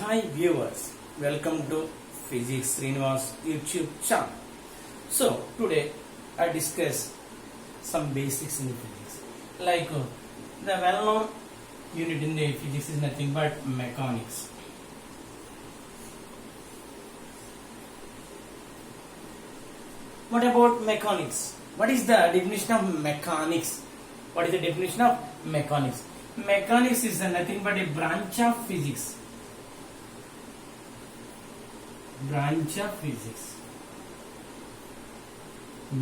Hi viewers, welcome to Physics Srinivas YouTube channel. So today I discuss some basics in the physics. Like the well-known unit in the physics is nothing but mechanics. What about mechanics? What is the definition of mechanics? What is the definition of mechanics? Mechanics is nothing but a branch of physics. Branch of physics.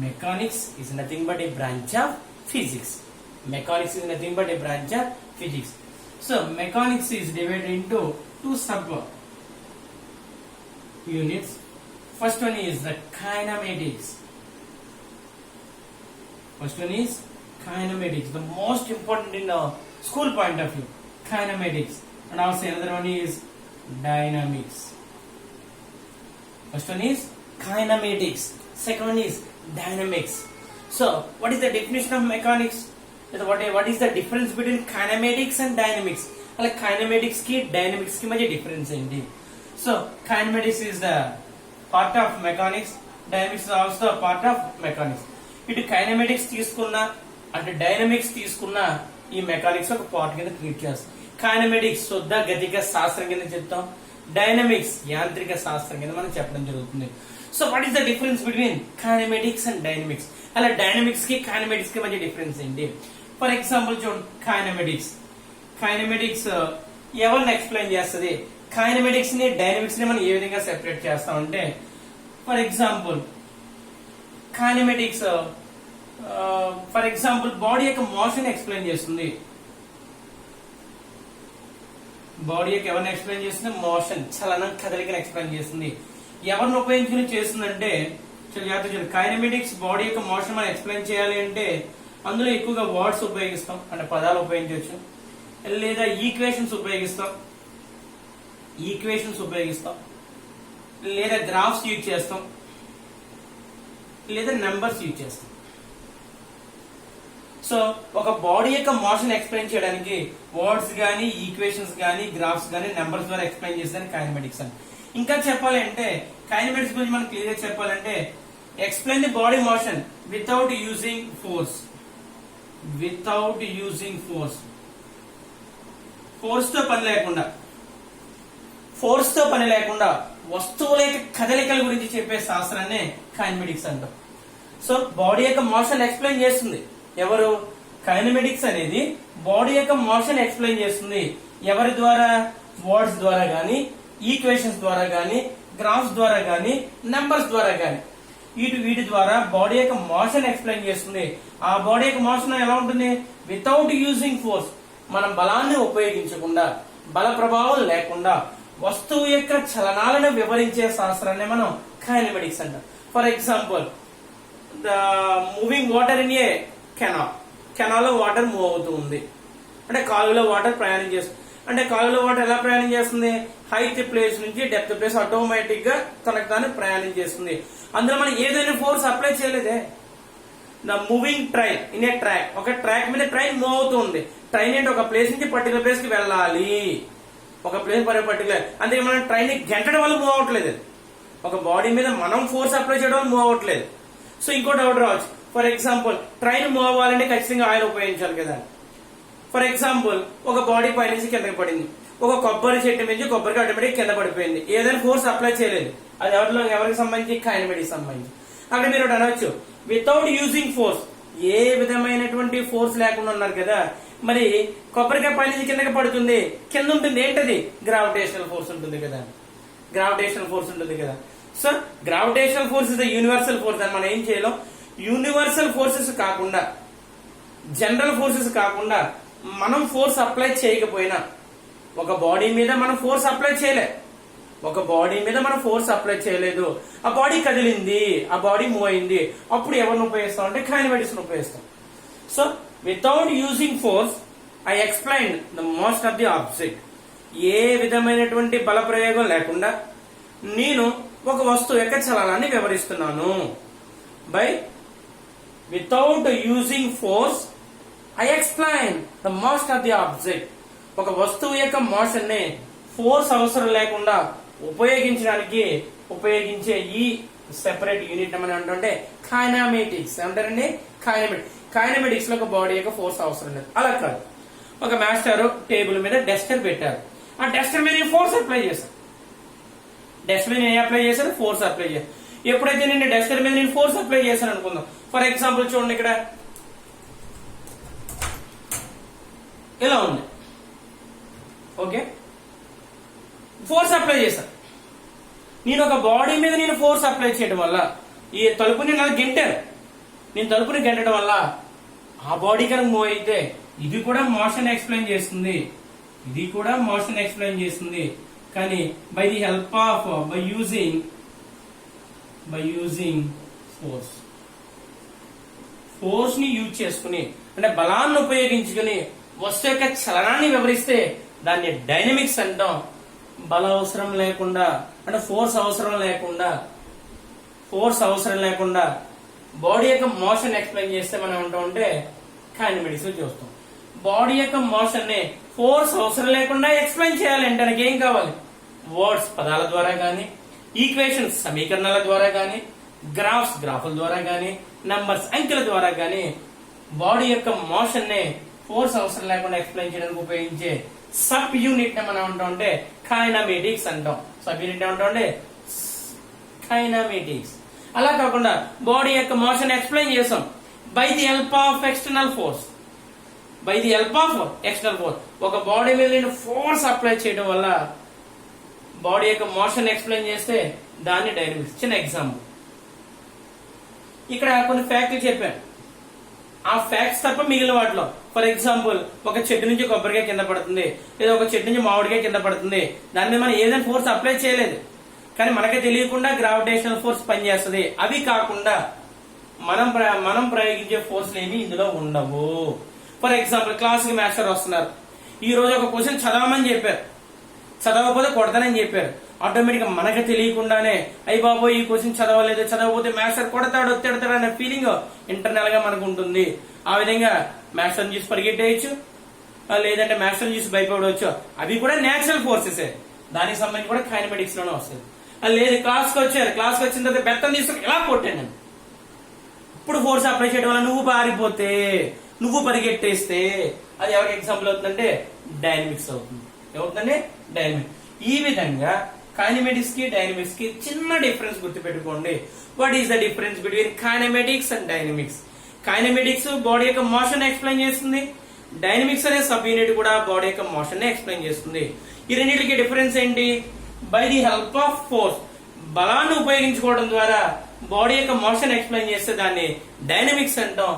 Mechanics is nothing but a branch of physics. Mechanics is nothing but a branch of physics. So mechanics is divided into two sub units. First one is the kinematics. First one is kinematics, the most important in a school point of view. Kinematics. And also another one is dynamics. First one is kinematics. Second one is dynamics. So, what is the definition of mechanics? What is the difference between kinematics and dynamics? Like kinematics ki dynamics ki majhe difference enti. So, kinematics is the part of mechanics. Dynamics is also a part of mechanics. ఇటు kinematics తీసుకున్నా అంటే dynamics తీసుకున్నా ఈ mechanics ఒక part కింద treat చేస్తాం. Kinematics శుద్ధ గతిక శాస్త్రం కింద చెప్తాం. డైనమిక్స్ యాంత్రిక శాస్త్రం కింద మనం చెప్పడం జరుగుతుంది. So what is the difference between kinematics and dynamics? అలా డైనమిక్స్ కి కైనమెటిక్స్ కి మధ్య డిఫరెన్స్ ఏంటి? ఫర్ ఎగ్జాంపుల్ చూడండి, కైనమెటిక్స్ ఎవరిని ఎక్స్ప్లెయిన్ చేస్తుంది? కైనమెటిక్స్ ని డైనమిక్స్ ని మనం ఏ విధంగా సెపరేట్ చేస్తామంటే, for example kinematics for example body యొక్క మోషన్ ఎక్స్ప్లెయిన్ చేస్తుంది. బాడీ యొక్క ఎవరిని ఎక్స్ప్లెయిన్ చేస్తుంది? మోషన్, చలనం, కదలికను ఎక్స్ప్లెయిన్ చేస్తుంది. ఎవరిని ఉపయోగించుకుని చేస్తుందంటే కైనమెటిక్స్ బాడీ యొక్క మోషన్ మనం ఎక్స్ప్లెయిన్ చేయాలి అంటే అందులో ఎక్కువగా వర్డ్స్ ఉపయోగిస్తాం, అంటే పదాలు ఉపయోగించవచ్చు, లేదా ఈక్వేషన్స్ ఉపయోగిస్తాం, లేదా గ్రాఫ్స్ యూజ్ చేస్తాం, లేదా నెంబర్స్ యూజ్ చేస్తాం. సో ఒక బాడీ యొక్క మోషన్ ఎక్స్ప్లెయిన్ చేయడానికి వర్డ్స్ గానీ, ఈక్వేషన్స్ గానీ, గ్రాఫ్స్ గానీ, నెంబర్స్ ద్వారా ఎక్స్ప్లెయిన్ చేసేదాన్ని కైనమెటిక్స్ అని. ఇంకా చెప్పాలి అంటే కైనమెటిక్స్ గురించి మనం క్లియర్ గా చెప్పాలంటే, explain the body motion without using force. Force తో పని లేకుండా వస్తువుల యొక్క కదలికల గురించి చెప్పే శాస్త్రాన్ని కైనమెటిక్స్ అంటాం. సో బాడీ యొక్క మోషన్ ఎక్స్ప్లెయిన్ చేస్తుంది ఎవరు? కైనమెటిక్స్ అనేది బాడీ యొక్క మోషన్ ఎక్స్ప్లెయిన్ చేస్తుంది. ఎవరి ద్వారా? వర్డ్స్ ద్వారా గానీ, ఈక్వేషన్స్ ద్వారా గానీ, గ్రాఫ్స్ ద్వారా గానీ, నెంబర్స్ ద్వారా గానీ, వీటి ద్వారా బాడీ యొక్క మోషన్ ఎక్స్ప్లెయిన్ చేస్తుంది. ఆ బాడీ యొక్క మోషన్ ఎలా ఉంటుంది? వితౌట్ యూజింగ్ ఫోర్స్, మనం బలాన్ని ఉపయోగించకుండా, బల ప్రభావం లేకుండా వస్తువు యొక్క చలనాలను వివరించే శాస్త్రాన్ని మనం కైనమెటిక్స్ అంటాం. For example, the moving water in a canal లో వాటర్ మూవ్ అవుతూ ఉంది అంటే కాలువలో వాటర్ ప్రయాణం చేస్తుంది. అంటే కాలువలో వాటర్ ఎలా ప్రయాణం చేస్తుంది? హైట్ ప్లేస్ నుంచి డెప్త్ ప్లేస్ ఆటోమేటిక్ గా తనకు తాను ప్రయాణం చేస్తుంది. అందులో మనం ఏదైనా ఫోర్స్ అప్లై చేయలేదే. The moving train in a track, ఒక ట్రాక్ మీద ట్రైన్ మూవ్ అవుతూ ఉంది. ట్రైన్ అంటే ఒక ప్లేస్ నుంచి పర్టికులర్ ప్లేస్ కి వెళ్ళాలి, ఒక ప్లేస్ పర్టికులర్. అందుకే మనం ట్రైన్ ని గంటడం వల్ల మూవ్ అవ్వట్లేదు. ఒక బాడీ మీద మనం ఫోర్స్ అప్లై చేయడం వల్ల మూవ్ అవ్వట్లేదు. సో ఇంకో డౌట్ రావచ్చు. ఫర్ ఎగ్జాంపుల్, ట్రైన్ మూవ్ అవ్వాలంటే ఖచ్చితంగా ఆయిల్ ఉపయోగించాలి కదా. ఫర్ ఎగ్జాంపుల్, ఒక బాడీ పైనుంచి కిందకి పడింది, ఒక కొబ్బరి చెట్టు నుంచి కొబ్బరికి ఆటోమేటిక్ కింద పడిపోయింది. ఏదైనా ఫోర్స్ అప్లై చేయలేదు. అది ఎవరికి సంబంధించి? కైనమెటిక్స్ సంబంధించి. అక్కడ మీరు అనవచ్చు, వితౌట్ యూజింగ్ ఫోర్స్, ఏ విధమైనటువంటి ఫోర్స్ లేకుండా ఉన్నారు కదా, మరి కొబ్బరికాయ పైనుంచి కిందకి పడుతుంది, కింద ఉంటుంది ఏంటది? గ్రావిటేషనల్ ఫోర్స్ ఉంటుంది కదా. So gravitational force is the universal force అని మనం ఏం చేయలేం. యూనివర్సల్ ఫోర్సెస్ కాకుండా, జనరల్ ఫోర్సెస్ కాకుండా మనం ఫోర్స్ అప్లై చేయకపోయినా, ఒక బాడీ మీద మనం ఫోర్స్ అప్లై చేయలేదు, ఆ బాడీ కదిలింది, ఆ బాడీ మూవ్ అయింది, అప్పుడు ఎవరిని ఉపయోగిస్తాం అంటే కైనమెటిక్స్ ఉపయోగిస్తాం. So without using force I explain the most of the object. ఏ విధమైనటువంటి బల ప్రయోగం లేకుండా నేను ఒక వస్తువు యొక్క చలనాన్ని వివరిస్తున్నాను. Without using force I explain the most of the object. ఒక వస్తువు యొక్క మోషన్ ని ఫోర్స్ అవసరం లేకుండా ఉపయోగించే ఈ సెపరేట్ యూనిట్ మనం ఏంటంటే కైనమాటిక్స్ ఏమంటారండి. కైనమాటిక్స్ లో ఒక బాడీ యొక్క ఫోర్స్ అవసరం లేదు. అలా కాదు, ఒక మాస్టర్ టేబుల్ మీద డస్టర్ పెట్టారు, ఆ డస్టర్ మీద ఫోర్స్ అప్లై చేశారు. డస్టర్ మీద అప్లై చేశారు, ఫోర్స్ అప్లై చేశారు. ఎప్పుడైతే నేను డస్టర్ మీద నేను ఫోర్స్ అప్లై చేశాను అనుకుందాం, ఫర్ ఎగ్జాంపుల్ చూడండి, ఇక్కడ ఇలా ఉంది. ఓకే, ఫోర్స్ అప్లై చేశాను. నేను ఒక బాడీ మీద నేను ఫోర్స్ అప్లై చేయడం వల్ల ఈ తలుపుని నాకు గెంటారు. నేను తలుపుని గెంటడం వల్ల ఆ బాడీ కనుక మూవ్ అయితే ఇది కూడా మోషన్ ఎక్స్ప్లెయిన్ చేస్తుంది, ఇది కూడా మోషన్ ఎక్స్ప్లెయిన్ చేస్తుంది. కానీ by the help of by using force ని యూజ్ చేసుకుని, అంటే బలాన్ని ఉపయోగించుకుని వస్తువు యొక్క చలనాన్ని వివరిస్తే దాన్ని డైనమిక్స్ అంటాం. బల అవసరం లేకుండా, అంటే ఫోర్స్ అవసరం లేకుండా బాడీ యొక్క మోషన్ ఎక్స్ప్లెయిన్ చేస్తే మనం ఏమంటామంటే కైనమాటిక్స్ లో చూస్తాం. బాడీ యొక్క మోషన్ ని ఫోర్స్ అవసరం లేకుండా ఎక్స్ప్లెయిన్ చేయాలంటే మనకి ఏం కావాలి? వర్డ్స్ పదాల ద్వారా గానీ, ఈక్వేషన్స్ సమీకరణాల ద్వారా గానీ, గ్రాఫ్ల ద్వారా గానీ, నంబర్స్ అంకెల ద్వారా గానీ బాడీ యొక్క మోషన్ ని ఫోర్స్ అవసరం లేకుండా ఎక్స్ప్లెయిన్ చేయడానికి ఉపయోగించే సబ్ యూనిట్ ని మనం అంటామంటే కైనమాటిక్స్ అంటాం. సబ్ యూనిట్ ఏమంటామంటే కైనమాటిక్స్. అలా కాకుండా బాడీ యొక్క మోషన్ ఎక్స్ప్లెయిన్ చేసాం by the help of external force. ఒక బాడీ మీద నేను ఫోర్స్ అప్లై చేయడం వల్ల బాడీ యొక్క మోషన్ ఎక్స్ప్లెయిన్ చేస్తే దాన్ని డైనమిక్స్. చిన్న ఎగ్జాంపుల్, ఇక్కడ కొన్ని ఫ్యాక్ట్లు చెప్పాను, ఆ ఫ్యాక్ట్స్ తప్ప మిగిలిన వాటిలో ఫర్ ఎగ్జాంపుల్ ఒక చెట్టు నుంచి కొబ్బరికాయ కింద పడుతుంది, లేదా ఒక చెట్టు నుంచి మామిడికాయ కింద పడుతుంది, దాని మీద మనం ఏదైనా ఫోర్స్ అప్లై చేయలేదు, కానీ మనకే తెలియకుండా గ్రావిటేషనల్ ఫోర్స్ పనిచేస్తుంది. అవి కాకుండా మనం ప్రయోగించే ఫోర్స్ ఏమి ఇందులో ఉండవు. ఫర్ ఎగ్జాంపుల్ క్లాస్ కి మాస్టర్ వస్తున్నారు, ఈ రోజు ఒక క్వశ్చన్ చదవమని చెప్పారు, చదవకపోతే కొడతానని చెప్పారు. ఆటోమేటిక్ గా మనకు తెలియకుండానే అయ్యి బాబో ఈ క్వశ్చన్ చదవకపోతే మాస్టర్ కొడతాడు తిడతాడు అనే ఫీలింగ్ ఇంటర్నల్ గా మనకు ఉంటుంది. ఆ విధంగా మాస్టర్ చూసి పరిగెట్టేయచ్చు, లేదంటే మాస్టర్ చూసి భయపడవచ్చు. అవి కూడా నేచురల్ ఫోర్సెస్, దానికి సంబంధించి కూడా కైనమాటిక్స్ లోనే వస్తుంది. లేదు క్లాస్కి వచ్చిన తర్వాత బెత్తం తీసుకుని ఇలా కొట్టాను, ఇప్పుడు ఫోర్స్ అప్లై చేయడం వల్ల నువ్వు పారిపోతే, నువ్వు పరిగెట్టేస్తే అది ఎవరికి ఎగ్జాంపుల్ అవుతుందంటే డైనమిక్స్ అవుతుంది. ఏమవుతుందంటే డైనమిక్స్. ఈ విధంగా కైనమాటిక్స్ కి డైనమిక్స్ కి చిన్న డిఫరెన్స్ గుర్తుపెట్టుకోండి. What is the difference between kinematics and dynamics? Kinematics body యొక్క మోషన్ ఎక్స్ప్లెయిన్ చేస్తుంది, డైనమిక్స్ అనే సబ్ యూనిట్ కూడా బాడీ యొక్క మోషన్ ఎక్స్ప్లెయిన్ చేస్తుంది. ఈ రెండింటికి డిఫరెన్స్ ఏంటి? By the help of force, బలాన్ని ఉపయోగించుకోవడం ద్వారా బాడీ యొక్క మోషన్ ఎక్స్ప్లెయిన్ చేస్తే దాన్ని డైనమిక్స్ అంటాం.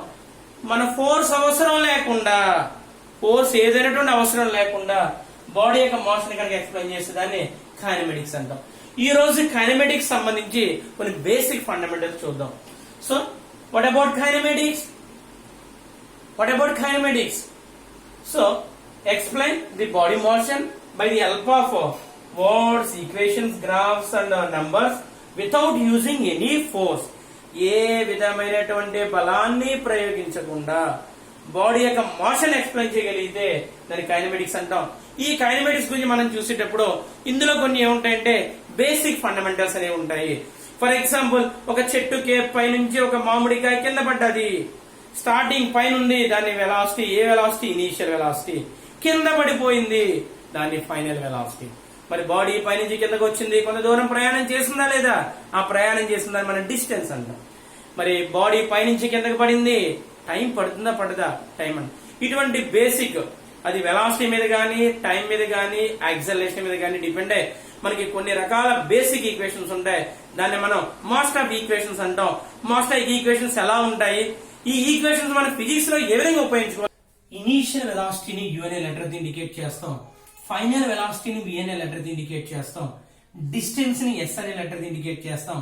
మన ఫోర్స్ ఏదైనటువంటి అవసరం లేకుండా బాడీ యొక్క మోషన్ కనుక ఎక్స్ప్లెయిన్ చేస్తే దాన్ని కైనమాటిక్స్ అంటాం. ఈ రోజు కైనమాటిక్స్ సంబంధించి కొన్ని బేసిక్ ఫండమెంటల్స్ చూద్దాం. So what about kinematics? So explain the body motion by the help of words, equations, graphs and numbers without using any force. ఏ విధమైనటువంటి బలాన్ని ప్రయోగించకుండా బాడీ యొక్క మోషన్ ఎక్స్ప్లెయిన్ చేయగలిగితే దాన్ని కైనమాటిక్స్ అంటాం. ఈ కైనమాటిక్స్ గురించి మనం చూసేటప్పుడు ఇందులో కొన్ని ఏముంటాయంటే బేసిక్ ఫండమెంటల్స్ అనేవి ఉంటాయి. ఫర్ ఎగ్జాంపుల్ ఒక చెట్టుకి పైనుంచి ఒక మామిడికాయ కింద పడ్డది, స్టార్టింగ్ పైన ఉంది, దాని వెలాసిటీ ఇనీషియల్ వెలాసిటీ, కింద పడిపోయింది దాన్ని ఫైనల్ వెలాసిటీ. మరి బాడీ పైనుంచి కిందకు వచ్చింది, కొంత దూరం ప్రయాణం చేసిందా లేదా? ఆ ప్రయాణం చేసిందని మనం డిస్టెన్స్ అంటాం. మరి బాడీ పైనుంచి కిందకు పడింది, టైం పడుతుందా పడదా? టైం అని. ఇటువంటి బేసిక్ అది వెలాసిటీ మీద గానీ, టైం మీద గానీ, యాక్సలరేషన్ మీద గానీ డిపెండ్ అయ్యి మనకి కొన్ని రకాల బేసిక్ ఈక్వేషన్స్ ఉంటాయి. దాన్ని మనం మోస్ట్ ఆఫ్ ఈక్వేషన్స్ అంటాం. మోస్ట్ ఆఫ్ ఈక్వేషన్స్ ఎలా ఉంటాయి? ఈ ఈక్వేషన్స్ మనం ఫిజిక్స్ లో ఏ విధంగా ఉపయోగించుకోవాలి? ఇనీషియల్ వెలాసిటీని యు అనే లెటర్ తో ఇండికేట్ చేస్తాం, ఫైనల్ వెలాసిటీని వి అనే లెటర్ తో ఇండికేట్ చేస్తాం, డిస్టెన్స్ ని ఎస్ అనే లెటర్ తో ఇండికేట్ చేస్తాం,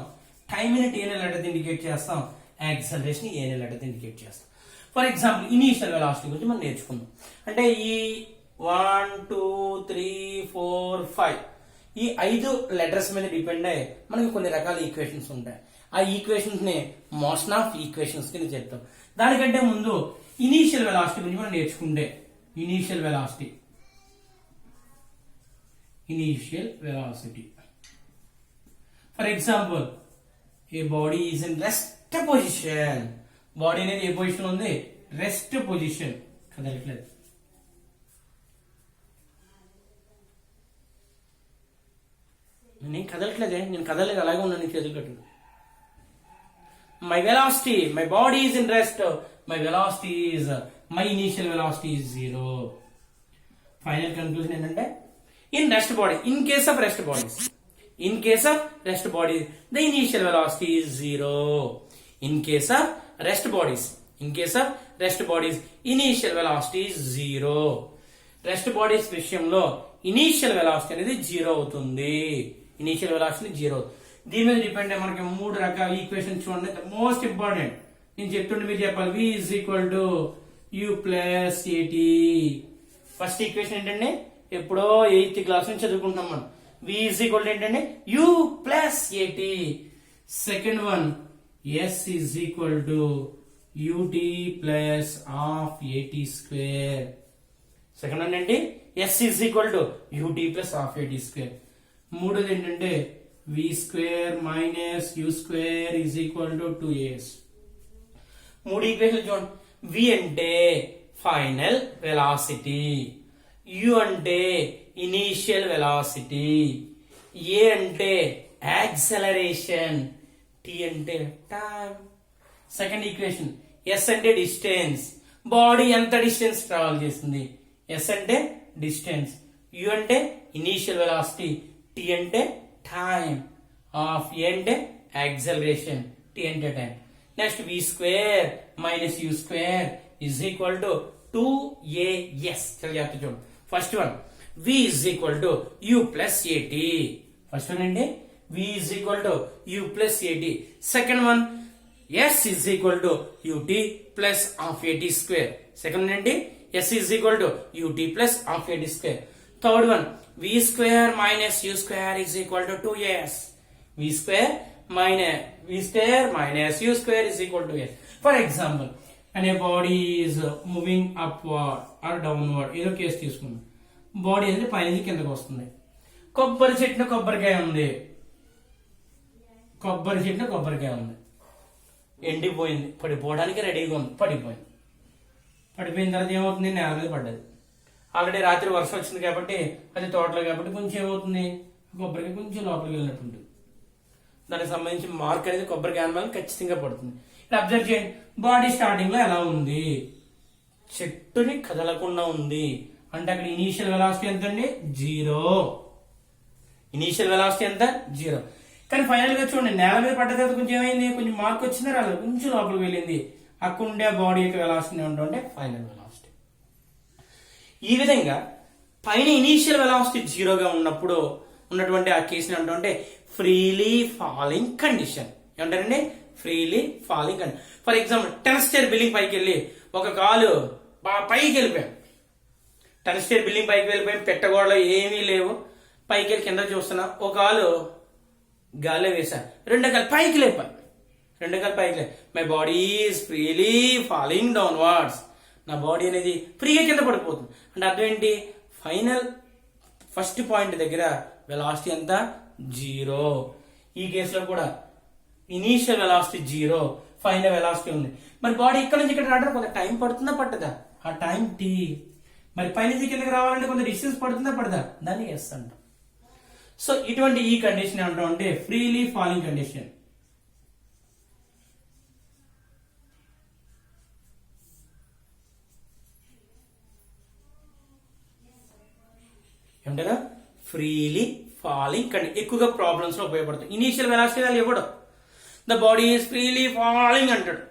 టైం ని టీ అనే లెటర్ తో ఇండికేట్ చేస్తాం, యాక్సలరేషన్ ఏ అనే లెటర్ తో ఇండికేట్ చేస్తాం. ఫర్ ఎగ్జాంపుల్ ఇనీషియల్ వెలాసిటీ గురించి మనం నేర్చుకుందాం. అంటే ఈ 1 2 3 4 5 ఈ 5 లెటర్స్ మీద డిపెండ్ అయ్యి మనకి కొన్ని రకాల ఈక్వేషన్స్ ఉంటాయి. ఆ ఈక్వేషన్స్ ని మోషన్ ఆఫ్ ఈక్వేషన్స్ కింద చెప్తాం. దానికంటే ముందు ఇనీషియల్ వెలాసిటీ గురించి మనం నేర్చుకుంటే, initial velocity initial velocity. For example, a body is in rest position. Body అనేది ఏ పొజిషన్ ఉంది? Rest position. కదలట్లేదు. నేను కదలట్లేదే, నేను కదలలేదు, అలాగే ఉన్నాను చేతులు కట్టు. My velocity, my body is in rest. My velocity is, my initial velocity is 0. Final conclusion ఏంటంటే, in rest body, in case of rest bodies, in case of rest bodies, the initial velocity is 0. In case of rest bodies, in case of rest bodies, initial velocity is 0. Rest bodies విషయంలో initial velocity అనేది 0 అవుతుంది. Initial velocity 0. దీని మీద depend అయ్యి మనకి 3 రకాల equation చూడండి. Most important నేను చెప్తుంటే మీరు చెప్పాలి. v is equal to u plus at. First equation ఏంటంటే, ఎప్పుడో 8th క్లాస్ నుంచి చదువుకుంటున్నాం మనం. v is equal to ఏంటంటే u plus at. Second one s is equal to ut plus half at square. Second one ఏంటి? s is equal to ut plus half at square. మూడోది ఏంటంటే v square minus u square is equal to 2as. మూడు equation చూడండి. v అంటే final velocity, u అంటే initial velocity, a అంటే acceleration, t అంటే time. Second equation s అంటే distance, body ఎంత డిస్టెన్స్ ట్రావెల్ చేస్తుంది. s అంటే డిస్టెన్స్, u అంటే ఇనీషియల్ వెలాసిటీ, t అంటే టైం, ఆఫ్ a అంటే యాక్సలరేషన్, t అంటే time. Next v square minus u square is equal to 2as. చలో జాగ్రత్త చూడండి. First one v is equal to u plus at. First one అంటే v is equal to u plus at. Second one s is equal to ut plus half at square. Second one అంటే s is equal to ut plus half at square. Third one v square minus u square is equal to 2s. v square minus u square is equal to s. For example, and a body is moving upward or downward. ఏదో case తీసుకుందాం. Body అనేది పైనుంచి కిందకు వస్తుంది. కొబ్బరి చెట్టున కొబ్బరికాయ ఉంది. కొబ్బరి చెట్టున కొబ్బరికాయ ఉంది. ఎండిపోయింది, పడిపోవడానికి రెడీగా ఉంది. పడిపోయిన తర్వాత ఏమవుతుంది? నేల మీద పడ్డది. ఆల్రెడీ రాత్రి వర్షం వచ్చింది కాబట్టి, అది తోటలో కాబట్టి కొంచెం ఏమవుతుంది? కొబ్బరికాయ కొంచెం లోపలికి వెళ్ళినట్టు ఉంటుంది. దానికి సంబంధించి మార్క్ అనేది కొబ్బరికాయ మీద ఖచ్చితంగా పడుతుంది. ఇక్కడ అబ్జర్వ్ చేయండి. బాడీ స్టార్టింగ్ లో ఎలా ఉంది? చెట్టుని కదలకుండా ఉంది. అంటే అక్కడ ఇనీషియల్ వెలాసిటీ ఎంత అండి? 0. ఇనీషియల్ వెలాసిటీ ఎంత? 0. కానీ ఫైనల్ గా చూడండి, నేల మీద పడ్డ తర్వాత కొంచెం ఏమైంది? కొంచెం మార్క్ వచ్చిందా? రాలేదు, కొంచెం లోపలికి వెళ్ళింది. అక్కడ ఉండే బాడీ యొక్క వెలాసిటీ ఏమంటే ఫైనల్ వెలాసిటీ. ఈ విధంగా పైన ఇనీషియల్ వెలాసిటీ 0గా ఉన్నప్పుడు ఉన్నటువంటి ఆ కేసుని అంటే ఫ్రీలీ ఫాలింగ్ కండిషన్. ఏమంటారండి? Freely falling condition. For example, 10th stair building పైకి వెళ్ళి ఒక కాలు పైకి వెళ్ళిపోయాం. 10th స్టేర్ బిల్డింగ్ పైకి వెళ్ళిపోయాం, పెట్టగోడలో ఏమీ లేవు. పైకి వెళ్ళి కింద చూస్తున్నా, ఒక కాలు గాల్లో వేసా, రెండో కాలు పైకి లేపా. My body is freely falling downwards. నా బాడీ అనేది ఫ్రీగా కింద పడిపోతుంది. అంటే అర్థం ఏంటి? ఫస్ట్ పాయింట్ దగ్గర వెలాసిటీ ఎంత? 0. ఈ కేసులో కూడా ఇనీషియల్ వెలాసిటీ 0, ఫైనల్ వెలాసిటీ ఉంది. మరి బాడీ ఇక్కడ నుంచి ఇక్కడ రావడానికి కొంత టైం పడుతుందా పట్టదా? ఆ టైం t. మరి పైనుంచి కిందకి రావాలంటే కొంత డిస్టెన్స్ పడుతుందా పడదా? దాన్ని ఎస్ అంటాం. సో ఇటువంటి ఈ కండిషన్ ఏమంటాం అంటే ఫ్రీలీ ఫాలింగ్ కండిషన్. ఏమంటారా? Freely falling condition. ఎక్కువగా ప్రాబ్లమ్స్ లో ఉపయోగపడుతుంది. ఇనీషియల్ వెలాసిటీ వాళ్ళు ఇవ్వడం. The body is freely falling అంటాడు.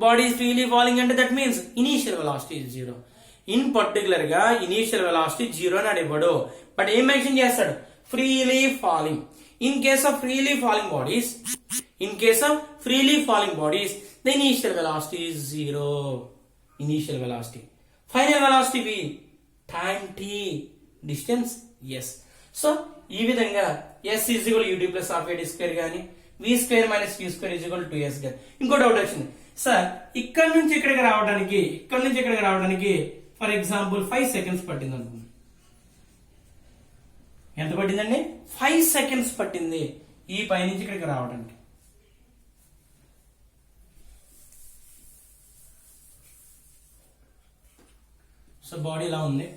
బాడీ ఈజ్ ఫ్రీలీ ఫాలింగ్ అంటే that means initial velocity is 0. In particular గా ఇనీషియల్ వెలాసిటీ 0 అని అడిగాడు. బట్ ఏం మెన్షన్ చేస్తాడు? Freely falling. In case of freely falling bodies, the initial velocity is 0. Initial velocity. Final velocity v, time t, distance s. So ఈ విధంగా s is equal ut plus half at square గానీ, v square minus u square is equal 2s గానీ. ఇంకో doubt వచ్చింది, sir ఇక్కడ నుంచి ఇక్కడికి రావడానికి ఫర్ ఎగ్జాంపుల్ 5 seconds పట్టింది అనుకోండి. ఎంత పట్టిందండి? 5 seconds పట్టింది ఈ పైనుంచి ఇక్కడికి రావడానికి. సో బాడీ ఇలా ఉంది.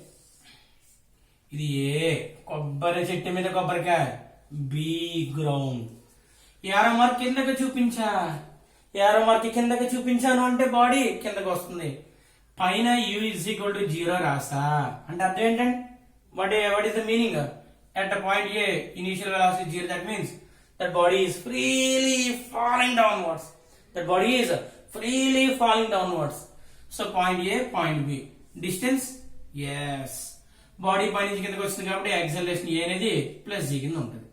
ఇది ఏ కొబ్బరి చెట్టు మీద కొబ్బరికాయ, బి గ్రౌండ్. యారో మార్క్ కిందకి చూపించా, యారో మార్క్ కిందకి చూపించాను అంటే బాడీ కిందకి వస్తుంది. పైన u = 0 రాసా అంటే అర్థం ఏంటంటే what is the meaning? At a point A, initial velocity 0, that means that body is freely falling downwards. That body is freely falling downwards. So point A, point B. Distance? Yes. Body పైనుంచి కిందకి వస్తుంది కాబట్టి acceleration A అనేది plus G కింద ఉంటుంది.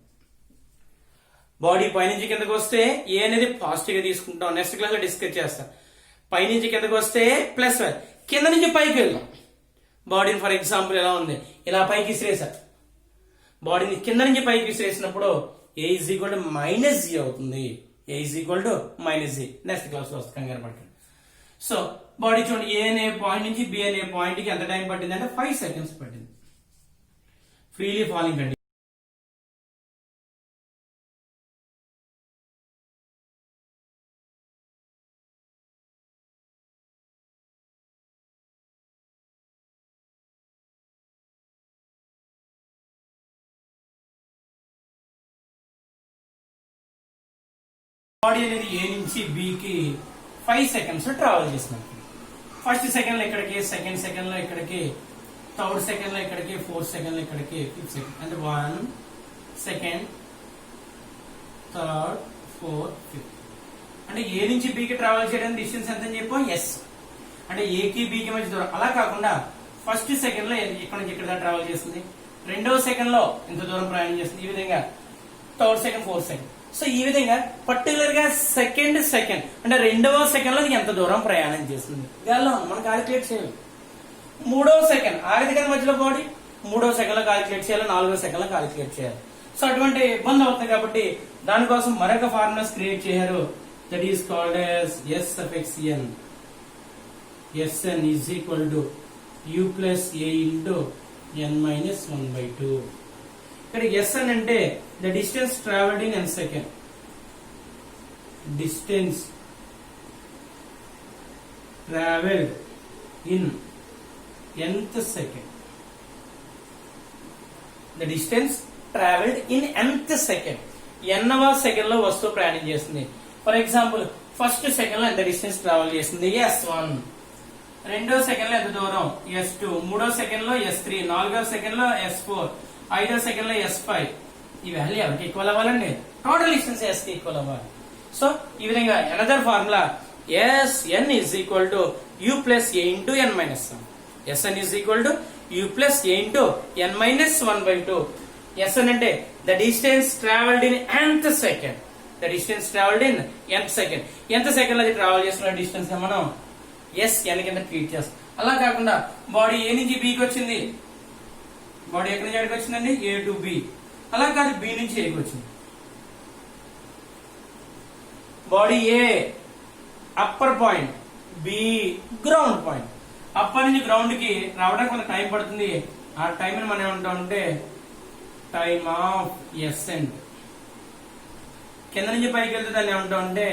Body పైనుంచి కిందకి వస్తే A అనేది పాజిటివ్ గా తీసుకుంటాం. నెక్స్ట్ క్లాస్ లో డిస్కస్ చేస్తాం. పైనుంచి కిందకి వస్తే ప్లస్, కింద నుంచి పైకి వెళ్దాం. బాడీని ఫర్ ఎగ్జాంపుల్ ఎలా ఉంది, ఇలా పైకి విసిరేసారు. బాడీని కింద నుంచి పైకి విసిరేసినప్పుడు A = -G అవుతుంది. A = -G. నెక్స్ట్ క్లాస్ లో వస్తుంది, కంగారు పడకండి. సో బాడీ చూడండి, ఏ అనే పాయింట్ నుంచి బి అనే పాయింట్ కి ఎంత టైం పట్టింది అంటే 5 seconds పట్టింది. ఫ్రీలీ ఫాలింగ్ అండి. బాడీ అనేది ఏ నుంచి బి కి 5 seconds ట్రావెల్ చేసినట్టు. ఫస్ట్ సెకండ్ లో ఇక్కడికి, సెకండ్ సెకండ్ లో ఇక్కడికి, థర్డ్ సెకండ్ లో ఇక్కడికి, ఫోర్త్ సెకండ్ లో ఇక్కడికి, ఫిఫ్త్ సెకండ్ అంటే 1 second, థర్డ్, ఫోర్త్, ఫిఫ్త్. అంటే ఏ నుంచి బి కి ట్రావెల్ చేయడానికి డిస్టెన్స్ ఎంత అని చెప్పాం? ఎస్. అంటే ఏ కి బి కి మధ్య దూరం. అలా కాకుండా ఫస్ట్ సెకండ్ లో ఇక్కడ నుంచి ఇక్కడ ట్రావెల్ చేస్తుంది, రెండవ సెకండ్ లో ఎంత దూరం ప్రయాణం చేస్తుంది, ఈ విధంగా third second, fourth second. So ఈ విధంగా పర్టికులర్ గా సెకండ్ అంటే రెండవ సెకండ్ లో ఎంత దూరం ప్రయాణం చేస్తుంది మనం కాలిక్యులేట్ చేయాలి. మూడవ సెకండ్ ఆగదు కదా మధ్యలో బాడీ, మూడవ సెకండ్ లో కాలిక్యులేట్ చేయాలి, నాలుగో సెకండ్ లో కాలిక్యులేట్ చేయాలి. సో అటువంటి ఇబ్బంది అవుతుంది కాబట్టి దానికోసం మరొక ఫార్ములాస్ క్రియేట్ చేశారు. That is called as S(n). Sn = u + a × n - 1/2. ఇక్కడ Sn అంటే the distance traveled in n second. Distance traveled in nth second. The distance traveled in nth second. nవ సెకండ్ లో వస్తువు ప్రయాణం చేస్తుంది. ఫర్ ఎగ్జాంపుల్ ఫస్ట్ సెకండ్ లో ఎంత distance travel చేస్తుంది? S1. రెండో సెకండ్ లో ఎంత దూరం? S2. మూడో సెకండ్ లో S3. నాలుగో సెకండ్ లో S4. ఐదో సెకండ్ లో S5. ఈ వాల్యూ ఎవరికి ఈక్వల్ అవ్వాలండి? టోటల్ డిస్టెన్స్ S కి ఈక్వల్ అవ్వాలి. సో ఈ విధంగా another formula Sn = u + a × n - 1. Sn = u + a × n - 1/2. Sn అంటే the distance traveled in nth second. The distance traveled in nth second. ఎంత second లో అది ట్రావెల్ చేస్తున్న డిస్టెన్స్ మనం Sn కింద ట్రీట్ చేస్తాం. అలా కాకుండా బాడీ ఏ నుంచి B కి వచ్చింది, బాడీ ఎక్కడి నుంచి ఎక్కడికి వచ్చిందండి? A to B. అలా కాదు, B నుంచి A కి వచ్చింది. Body A upper point, B ground point. Upper నుంచి గ్రౌండ్ కి రావడానికి కొంత టైం పడుతుంది. ఆ టైం మనం ఏమంటాం అంటే టైమ్ ఆఫ్ ఎసెంట్. కింద నుంచి పైకి వెళ్తే దాన్ని ఏమంటాం అంటే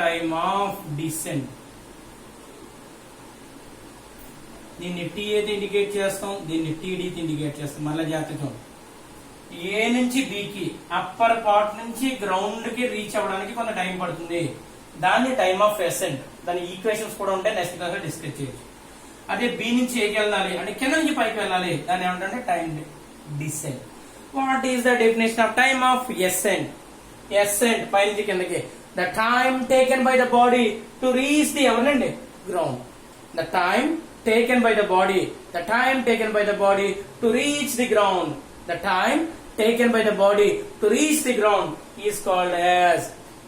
టైమ్ ఆఫ్ డిసెంట్. దీన్ని టీ అయితే ఇండికేట్ చేస్తాం, దీన్ని టీడీతో ఇండికేట్ చేస్తాం. మళ్ళీ జాగ్రత్తగా ఏ నుంచి బికి అప్పర్ పార్ట్ నుంచి గ్రౌండ్ కి రీచ్ అవ్వడానికి కొంత టైం పడుతుంది. దాన్ని టైమ్ ఆఫ్ ఎసెంట్. దాని ఈక్వేషన్స్ కూడా ఉంటాయి, నెక్స్ట్ క్లాస్ లో డిస్కస్ చేయొచ్చు. అదే బి నుంచి ఏకి వెళ్ళాలి అంటే కింద నుంచి పైకి వెళ్ళాలి, దాన్ని ఏమంటే time descent. What is the definition of time of ascent? Ascent పై నుంచి కిందకి the time taken by the body to reach the ఎవరండి ground. The time taken by the body, the time taken by the body to reach the ground, the time taken by the body to reach the ground is called as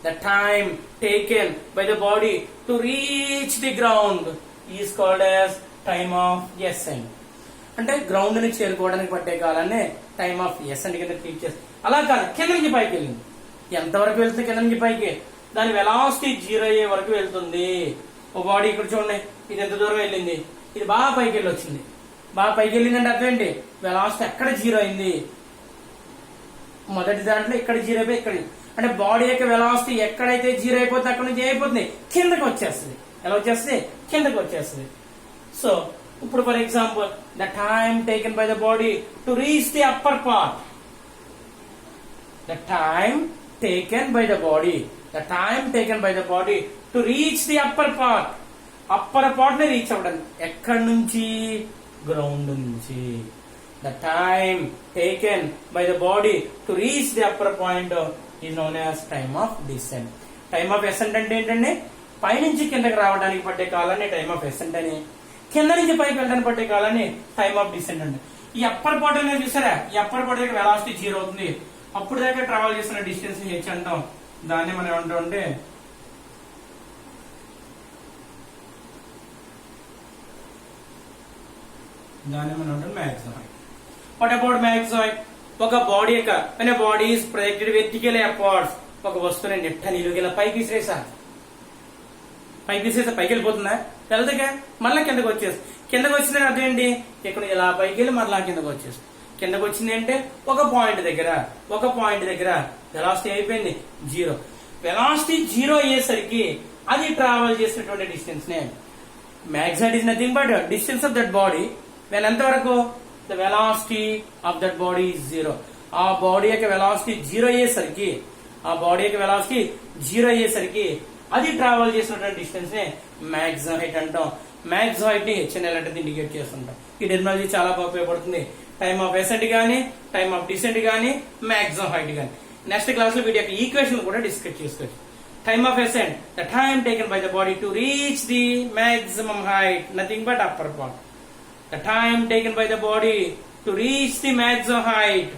the time taken by the body to reach the ground is called as time of ascent. అంటే ground ని చేరుకోవడానికి పట్టే కాలాన్ని time of Accent కింద treat చేస్తాం. అలా కాదు, కింద నుంచి పైకి వెళ్ళింది. ఎంతవరకు వెళ్తుంది కింద నుంచి పైకి? దాని వెలాసిటీ 0 అయ్యే వరకు వెళ్తుంది. ఓ బాడీ ఇక్కడ చూడండి, ఇది ఎంత దూరం వెళ్ళింది, ఇది బాగా పైకి వెళ్ళి వచ్చింది. బాగా పైకి వెళ్ళిందంటే అర్థం ఏంటి? వెలాసిటీ ఎక్కడ 0 అయింది, మొదటి దాంట్లో ఇక్కడ 0 అయిపోయి ఇక్కడ అంటే బాడీ యొక్క వెలాసిటీ ఎక్కడైతే 0 అయిపోతే అక్కడ నుంచి అయిపోతుంది కిందకి వచ్చేస్తుంది. ఎలా వచ్చేస్తుంది? కిందకి వచ్చేస్తుంది. సో ఇప్పుడు for example the time taken by the body to reach the upper part, the time taken by the body to reach the upper part ని రీచ్ అవ్వడం ఎక్కడి నుంచి? గ్రౌండ్ నుంచి. the time taken by the body to reach the upper point is known as time of descent. time of ascent అంటే ఏంటంటే పైనుంచి కిందకి రావడానికి పట్టే కాలాన్ని టైమ్ ఆఫ్ ascent అని, కింద నుంచి పైకి వెళ్ళడానికి పట్టే కాలాన్ని టైమ్ ఆఫ్ డిసెంట్ అండి. ఈ అప్పర్ పార్ట్ అనేది చూసారా, ఈ అప్పర్ పార్ట్ దగ్గర వెలాసిటీ 0 అవుతుంది. అప్పుడు దాకా ట్రావెల్ చేసిన డిస్టెన్స్ హెచ్ అంటాం. దాన్ని మనం ఏమంటాం అంటే maximum height. What about maximum height? ఒక బాడీ యొక్క బాడీ ఈస్ ప్రొజెక్టెడ్ వెర్టికల్ అపార్ట్స్, ఒక వస్తువుని నెట్ట నిలుగల పైకి విసిరేసా, పైకి వెళ్ళిపోతుందా? వెళ్తాగా మళ్ళీ కిందకి వచ్చేస్తుంది. కిందకి వచ్చిందని అర్థం ఏంటి? ఇక్కడ ఇలా పైకి వెళ్ళి మళ్ళా కిందకి వచ్చేస్తుంది. కిందకి వచ్చింది అంటే ఒక పాయింట్ దగ్గర వెలాసిటీ అయిపోయింది 0. వెలాసిటీ 0 అయ్యేసరికి అది ట్రావెల్ చేసినటువంటి డిస్టెన్స్ నే maximum is nothing but distance of that body when ఎంత వరకు? The velocity of that body is 0. ఆ బాడీ యొక్క వెలాసిటీ 0 అయ్యేసరికి అది ట్రావెల్ చేసినటువంటి డిస్టెన్స్ నే మాక్సిమం హైట్ అంటాం. మాక్సిమం హైట్ ని హెచ్ఎన్ఎల్ అంటే ఇండికేట్ చేస్తుంటాం. ఈ టెక్నాలజీ చాలా బాగా ఉపయోగపడుతుంది. టైమ్ ఆఫ్ అసెంట్ గానీ, టైమ్ ఆఫ్ డిసెంట్ గానీ, మాక్సిమం హైట్ గానీ. నెక్స్ట్ క్లాస్ లో వీటి యొక్క ఈక్వేషన్ కూడా డిస్కస్ చేసుకోవచ్చు. Time of ascent, the time taken by the body to reach the maximum height, nothing but upper part. The time taken by the body to reach the maximum height,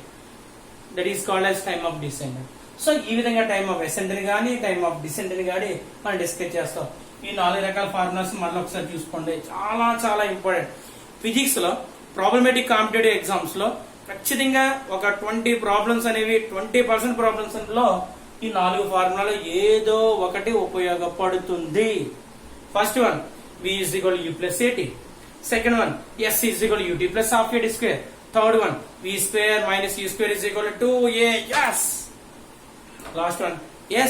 that is called as time of descent. So ఈ విధంగా time of assigned ని గానీ, time of decent ని గానీ మనం discuss చేస్తాం. ఈ 4 రకాల ఫార్ములాస్ మళ్ళీ ఒకసారి చూసుకోండి, చాలా చాలా ఇంపార్టెంట్. ఫిజిక్స్ లో ప్రాబ్లమేటిక్ కాంపిటేటివ్ ఎగ్జామ్స్ లో ఖచ్చితంగా ఒక 20 ప్రాబ్లమ్స్ అనేవి 20% ప్రాబ్లమ్స్ లో ఈ 4 ఫార్ములాలో ఏదో ఒకటి ఉపయోగపడుతుంది. First one v is equal to u plus at. Second one s is equal to ut plus half at square. Third one v square minus u square is equal to 2as. Last one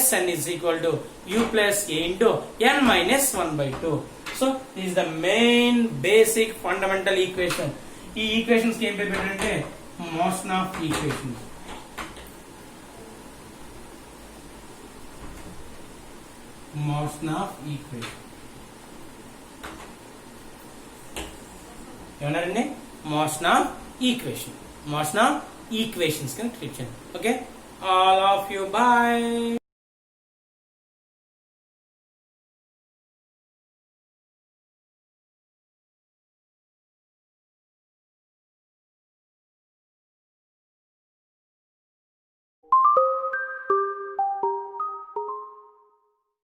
Sn is equal to u plus a into n minus 1/2. So this is the main basic fundamental equation. ఈ equations ఏం పేరు పెట్టారంటే motion of equations. ఏమన్నారండి? Motion of equations కింద treat చేయండి. Okay, all of you bye.